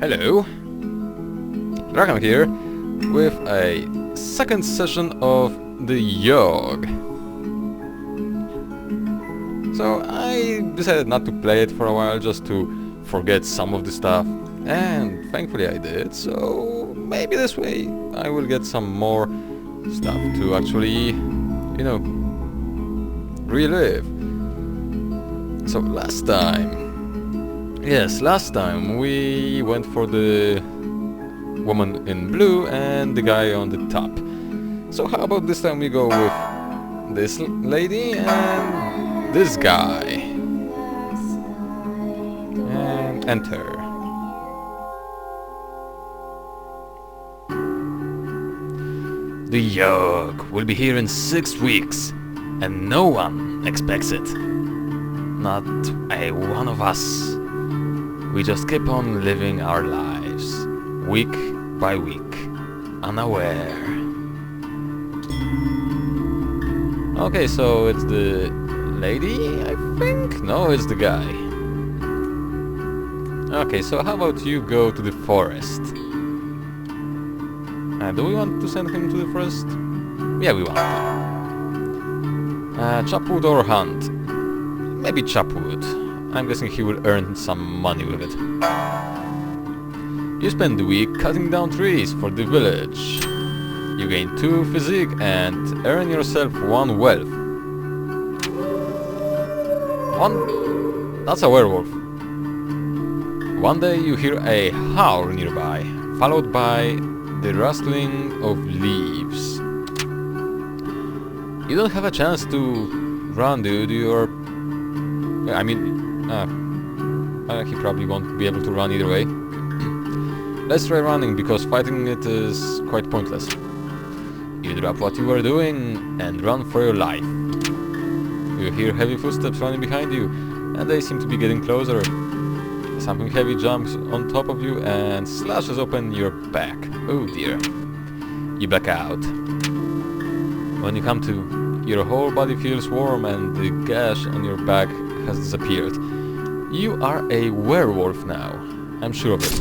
Hello, Dracaan here with a second session of the Yawhg. So I decided not to play it for a while just to forget some of the stuff, and thankfully I did, so maybe this way I will get some more stuff to actually, relive. So last time we went for the woman in blue and the guy on the top. So how about this time we go with this lady and this guy. And enter. The Yawhg will be here in 6 weeks, and no one expects it. Not a one of us. We just keep on living our lives, week by week, unaware. Okay, so it's the lady, I think? No, it's the guy. Okay, so how about you go to the forest? Do we want to send him to the forest? Yeah, we want to. Chop wood or hunt? Maybe chop wood. I'm guessing he will earn some money with it. You spend the week cutting down trees for the village. You gain 2 physique and earn yourself 1 wealth. 1? That's a werewolf. One day you hear a howl nearby, followed by the rustling of leaves. You don't have a chance to run, dude. You're... he probably won't be able to run either way. Let's try running, because fighting it is quite pointless. You drop what you were doing and run for your life. You hear heavy footsteps running behind you, and they seem to be getting closer. Something heavy jumps on top of you and slashes open your back. Oh dear. You black out. When you come to, your whole body feels warm and the gash on your back has disappeared. You are a werewolf now. I'm sure of it.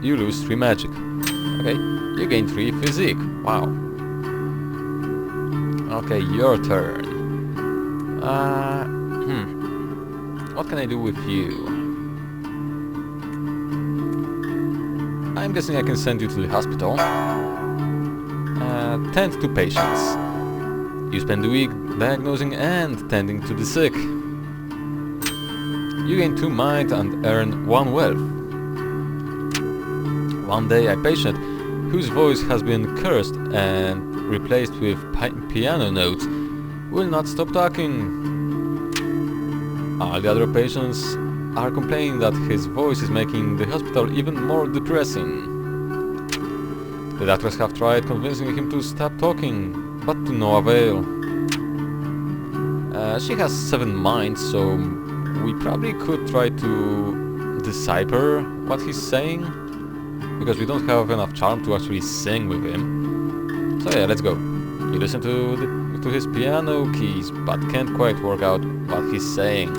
You lose 3 magic. Okay, you gain 3 physique. Wow. Okay, your turn. What can I do with you? I'm guessing I can send you to the hospital. Tend to patients. You spend the week diagnosing and tending to the sick. You gain 2 mind and earn 1 wealth. One day a patient whose voice has been cursed and replaced with piano notes will not stop talking. All the other patients are complaining that his voice is making the hospital even more depressing. The doctors have tried convincing him to stop talking, but to no avail. She has 7 minds, so we probably could try to decipher what he's saying, because we don't have enough charm to actually sing with him. So yeah, let's go. You listen to his piano keys, but can't quite work out what he's saying.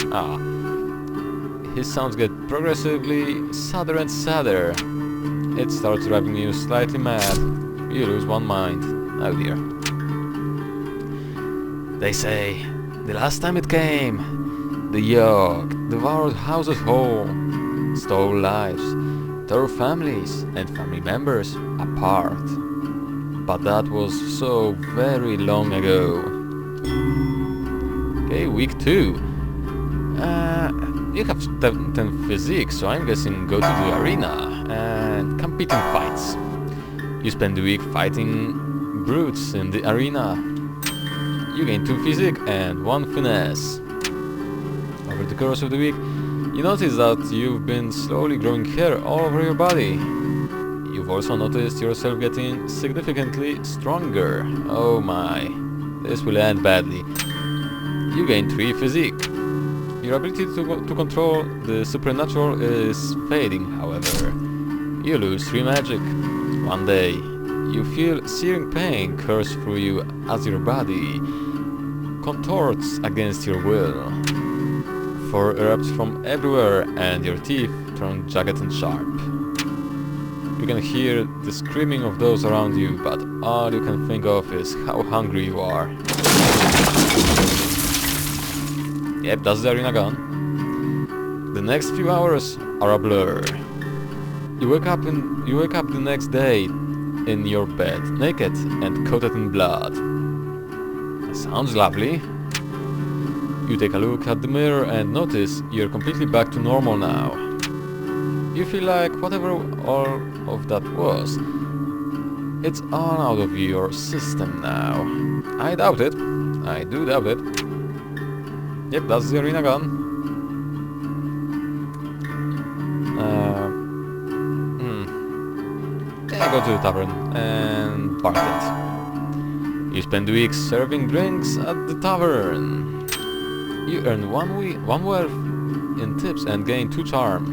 His sounds get progressively sadder and sadder. It starts driving you slightly mad. You lose 1 mind. Oh dear. They say, the last time it came, the Yawhg devoured houses whole, stole lives, tore families and family members apart. But that was so very long ago. Okay, week 2. You have 10 physique, so I'm guessing go to the arena and compete in fights. You spend the week fighting brutes in the arena. You gain 2 physique and 1 finesse. Over the course of the week, you notice that you've been slowly growing hair all over your body. You've also noticed yourself getting significantly stronger. Oh my, this will end badly. You gain 3 physique. Your ability to control the supernatural is fading, however. You lose 3 magic. One day, you feel searing pain course through you as your body contorts against your will. Fur erupts from everywhere and your teeth turn jagged and sharp. You can hear the screaming of those around you, but all you can think of is how hungry you are. Yep, that's the arena gone. The next few hours are a blur. You wake up the next day in your bed, naked and coated in blood. Sounds lovely. You take a look at the mirror and notice you're completely back to normal now. You feel like whatever all of that was, it's all out of your system now. I doubt it. I do doubt it. Yep, that's the arena gone. Yeah, go to the tavern and bartend. You spend weeks serving drinks at the tavern. You earn one wealth in tips and gain 2 charm.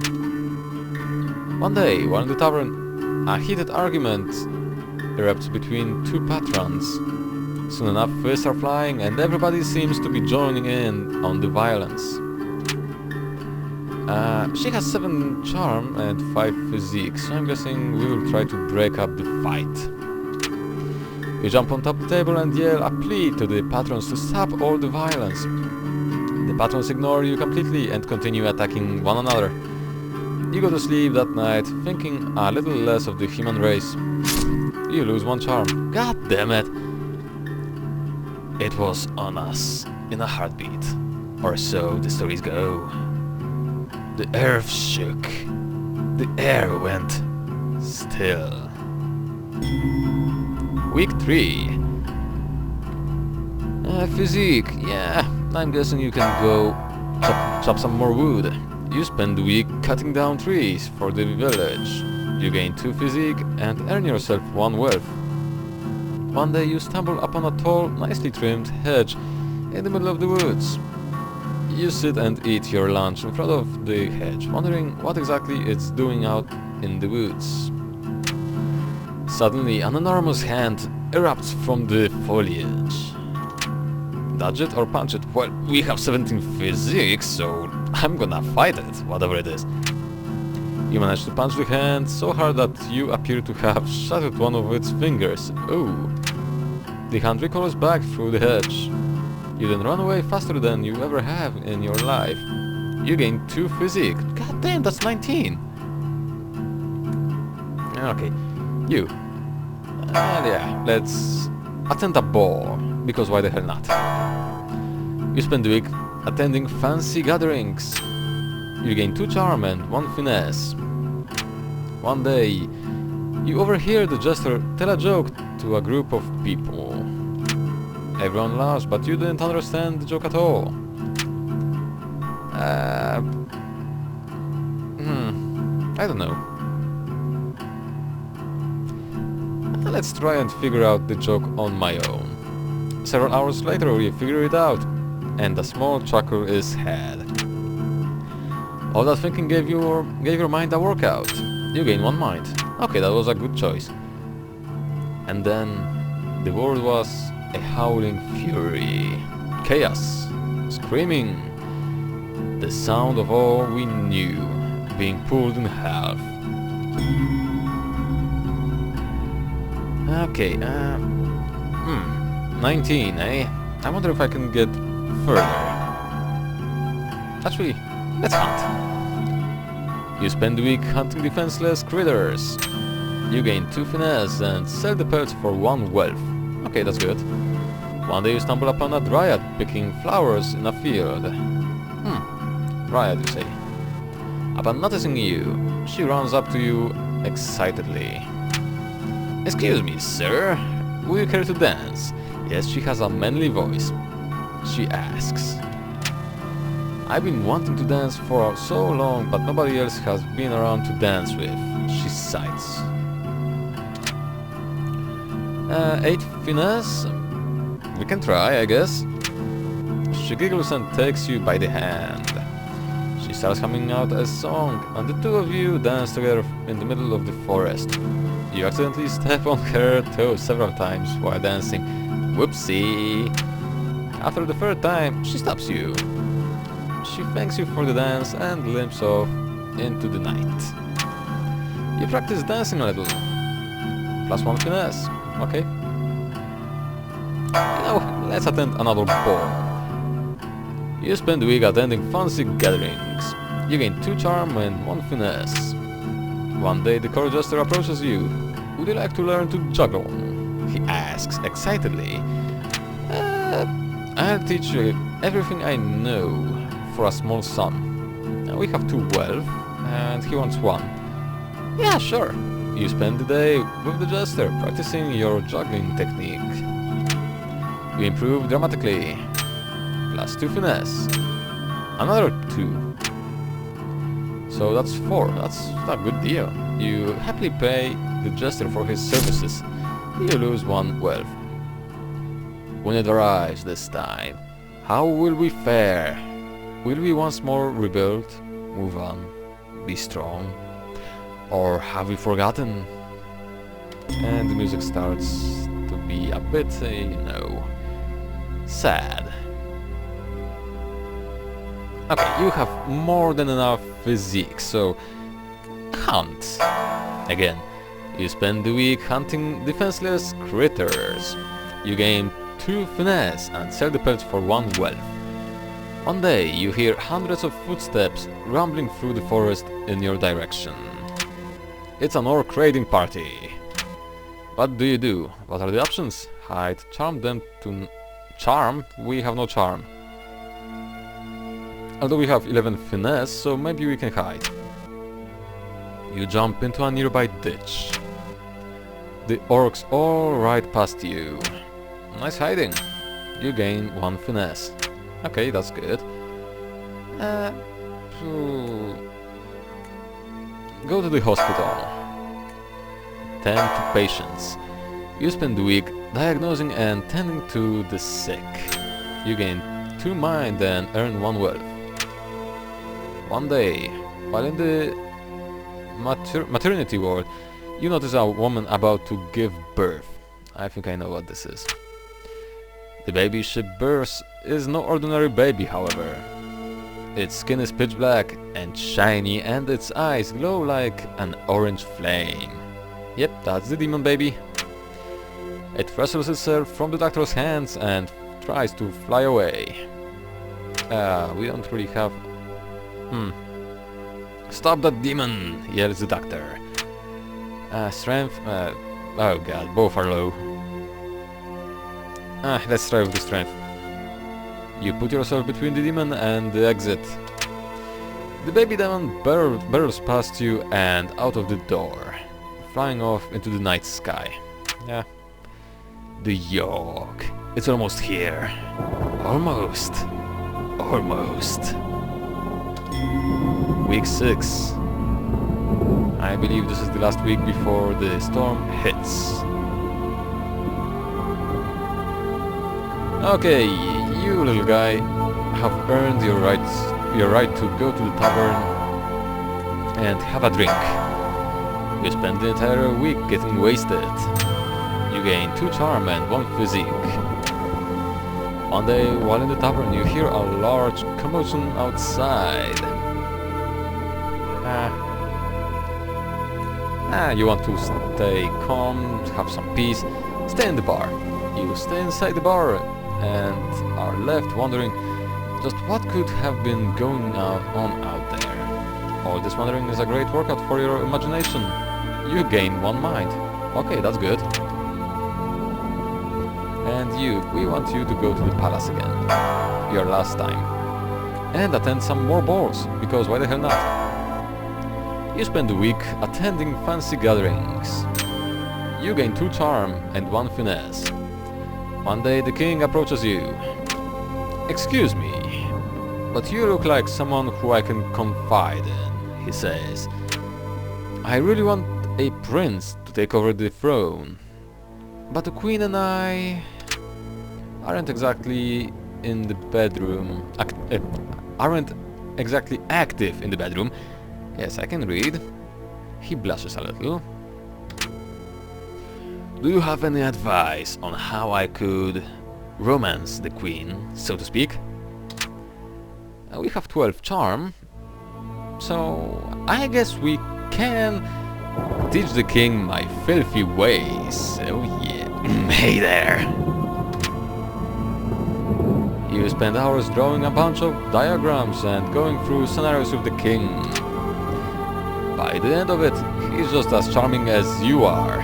One day, while in the tavern, a heated argument erupts between 2 patrons. Soon enough, fists are flying and everybody seems to be joining in on the violence. She has 7 charm and 5 physique, so I'm guessing we will try to break up the fight. You jump on top of the table and yell a plea to the patrons to stop all the violence. The patrons ignore you completely and continue attacking one another. You go to sleep that night, thinking a little less of the human race. You lose 1 charm. God damn it! It was on us, in a heartbeat. Or so the stories go. The earth shook. The air went still. Week 3. Physique. Yeah, I'm guessing you can go chop some more wood. You spend the week cutting down trees for the village. You gain 2 physique and earn yourself 1 wealth. One day you stumble upon a tall, nicely trimmed hedge in the middle of the woods. You sit and eat your lunch in front of the hedge, wondering what exactly it's doing out in the woods. Suddenly, an enormous hand erupts from the foliage. Dodge it or punch it? Well, we have 17 physique, so I'm gonna fight it, whatever it is. You manage to punch the hand so hard that you appear to have shattered one of its fingers. Ooh. The hand recoils back through the hedge. You then run away faster than you ever have in your life. You gain 2 physique. God damn, that's 19! Okay, you. Yeah, let's attend a ball, because why the hell not? You spend the week attending fancy gatherings. You gain 2 charm and 1 finesse. One day, you overhear the jester tell a joke to a group of people. Everyone laughs, but you didn't understand the joke at all. I don't know. Let's try and figure out the joke on my own. Several hours later, you figure it out, and a small chuckle is had. All that thinking gave your mind a workout. You gain 1 mind. Okay, that was a good choice. And then the world was a howling fury. Chaos. Screaming. The sound of all we knew being pulled in half. Okay, 19, eh? I wonder if I can get further. Actually, let's hunt. You spend the week hunting defenseless critters. You gain 2 finesse and sell the pelts for 1 wealth. Okay, that's good. One day you stumble upon a dryad picking flowers in a field. Dryad, you say. Upon noticing you, she runs up to you excitedly. Excuse me, sir. Will you care to dance? Yes, she has a manly voice. She asks. I've been wanting to dance for so long, but nobody else has been around to dance with. She sighs. 8 finesse? We can try, I guess. She giggles and takes you by the hand. She starts humming out a song, and the 2 of you dance together in the middle of the forest. You accidentally step on her toes several times while dancing. Whoopsie! After the 3rd time, she stops you. She thanks you for the dance and limps off into the night. You practice dancing a little. +1 finesse. Okay. You know, let's attend another ball. You spend the week attending fancy gatherings. You gain 2 charm and 1 finesse. One day the court jester approaches you. Would you like to learn to juggle? He asks excitedly. I'll teach you everything I know for a small sum. We have 2 wealth and he wants 1. Yeah, sure. You spend the day with the jester practicing your juggling technique. You improve dramatically. +2 finesse. Another 2. So that's 4. That's a good deal. You happily pay the jester for his services. You lose 1 wealth. When it arrives this time, how will we fare? Will we once more rebuild, move on, be strong? Or have we forgotten? And the music starts to be a bit, you know, sad. Okay, you have more than enough physique, so hunt. Again, you spend the week hunting defenseless critters. You gain 2 finesse and sell the pelts for 1 wealth. One day you hear hundreds of footsteps rumbling through the forest in your direction. It's an orc raiding party. What do you do? What are the options? Hide, charm them to... Charm? We have no charm. Although we have 11 finesse, so maybe we can hide. You jump into a nearby ditch. The orcs all ride past you. Nice hiding. You gain 1 finesse. Okay, that's good. Go to the hospital. Tend to patients. You spend the week diagnosing and tending to the sick. You gain 2 mind and earn 1 wealth. One day, while in the maternity ward, you notice a woman about to give birth. I think I know what this is. The baby she births is no ordinary baby, however. Its skin is pitch black and shiny, and its eyes glow like an orange flame. Yep, that's the demon baby. It wrestles itself from the doctor's hands and tries to fly away. We don't really have... Stop that demon! Yells the doctor. Strength... oh god, both are low. Let's try with the strength. You put yourself between the demon and the exit. The baby demon barrels past you and out of the door, flying off into the night sky. Yeah. The Yawhg. It's almost here. Almost. Almost. Week 6. I believe this is the last week before the storm hits. Okay, you little guy have earned your right to go to the tavern and have a drink. You spend the entire week getting wasted. You gain 2 charm and 1 physique. One day, while in the tavern, you hear a large commotion outside. You want to stay calm, have some peace, stay in the bar. You stay inside the bar and are left wondering just what could have been going on out there. All this wondering is a great workout for your imagination. You gain 1 mind. Okay, that's good. And we want you to go to the palace again. Your last time. And attend some more balls, because why the hell not? You spend the week attending fancy gatherings. You gain 2 charm and 1 finesse. One day the king approaches you. Excuse me, but you look like someone who I can confide in, he says. I really want a prince to take over the throne, but the queen and I aren't exactly in the bedroom, aren't exactly active in the bedroom. Yes, I can read. He blushes a little. Do you have any advice on how I could romance the queen, so to speak? We have 12 charm, so I guess we can Teach the king my filthy ways. Oh yeah. Hey there. You spend hours drawing a bunch of diagrams and going through scenarios with the king. By the end of it, he's just as charming as you are.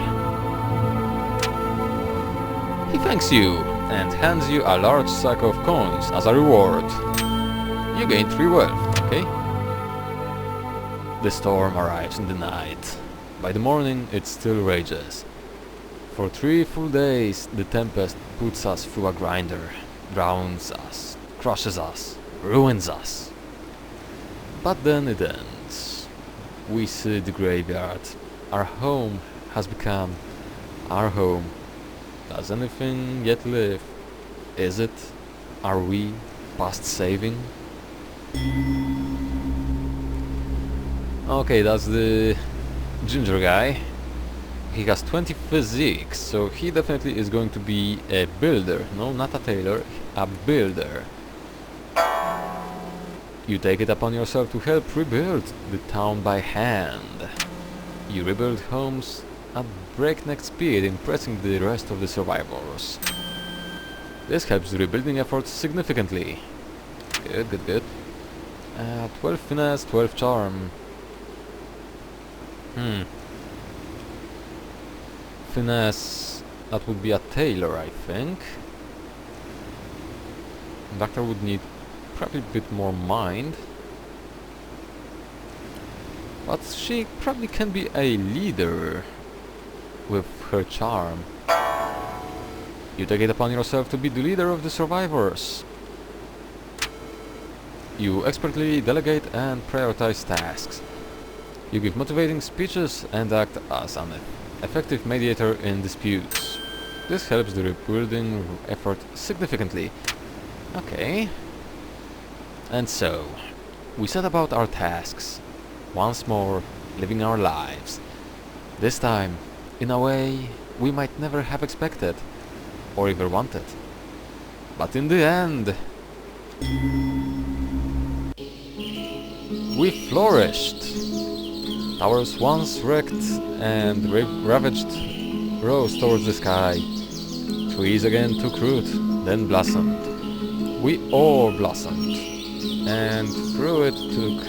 He thanks you and hands you a large sack of coins as a reward. You gain 3 wealth, okay? The storm arrives in the night. By the morning, it still rages. For 3 full days, the tempest puts us through a grinder, drowns us, crushes us, ruins us. But then it ends. We see the graveyard. Our home has become our home. Does anything yet live? Is it? Are we past saving? Okay, that's the ginger guy. He has 20 physique, so he definitely is going to be a builder. No, not a tailor, a builder. You take it upon yourself to help rebuild the town by hand. You rebuild homes at breakneck speed, impressing the rest of the survivors. This helps the rebuilding efforts significantly. Good, good, good. 12 finesse, 12 charm. Finesse, that would be a tailor, I think. Doctor would need probably a bit more mind. But she probably can be a leader with her charm. You take it upon yourself to be the leader of the survivors. You expertly delegate and prioritize tasks. You give motivating speeches and act as an effective mediator in disputes. This helps the rebuilding effort significantly. Okay. And so, we set about our tasks. Once more, living our lives. This time, in a way we might never have expected, or even wanted. But in the end, we flourished. Towers once wrecked and ravaged rose towards the sky. Trees again took root, then blossomed. We all blossomed, and through it took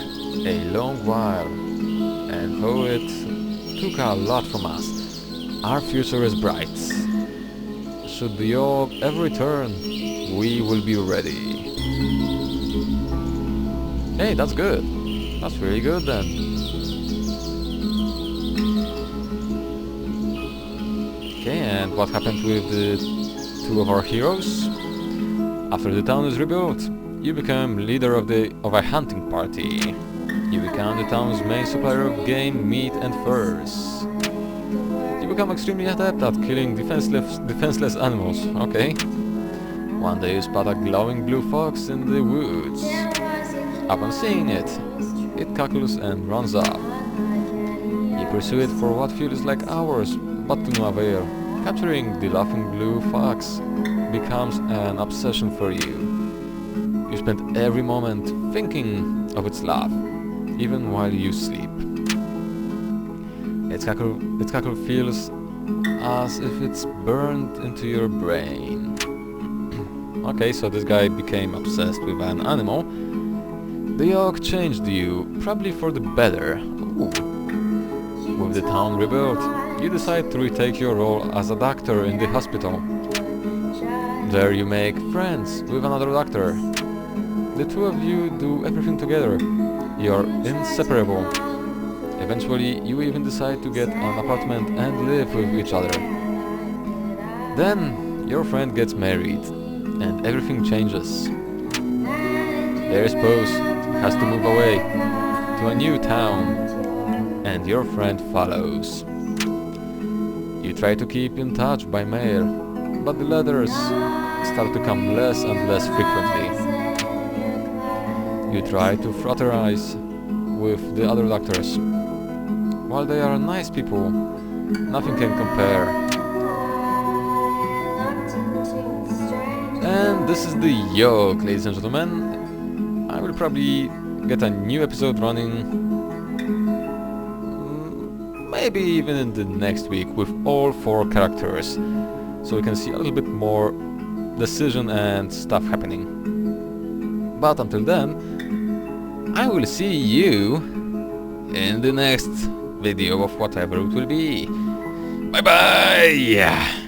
a long while, and though it took a lot from us, our future is bright. Should the Yawhg ever return, we will be ready. Hey, that's good. That's really good then. Okay, and what happened with the 2 of our heroes? After the town is rebuilt, you become leader of a hunting party. You become the town's main supplier of game, meat and furs. You become extremely adept at killing defenseless animals, okay? One day you spot a glowing blue fox in the woods. Upon seeing it, it cackles and runs off. You pursue it for what feels like hours, but to no avail. Capturing the laughing blue fox becomes an obsession for you. You spend every moment thinking of its laugh, even while you sleep. Its cackle feels as if it's burned into your brain. Okay, so this guy became obsessed with an animal. The Yawhg changed you, probably for the better. Ooh. With the town rebuilt, you decide to retake your role as a doctor in the hospital. There you make friends with another doctor. The 2 of you do everything together. You're inseparable. Eventually, you even decide to get an apartment and live with each other. Then, your friend gets married, and everything changes. Their spouse has to move away to a new town, and your friend follows. You try to keep in touch by mail, but the letters start to come less and less frequently. You try to fraternize with the other doctors. While they are nice people, nothing can compare. And this is the Yawhg, ladies and gentlemen. I will probably get a new episode running maybe even in the next week with all 4 characters, so you can see a little bit more decision and stuff happening. But until then, I will see you in the next video of whatever it will be. Bye bye!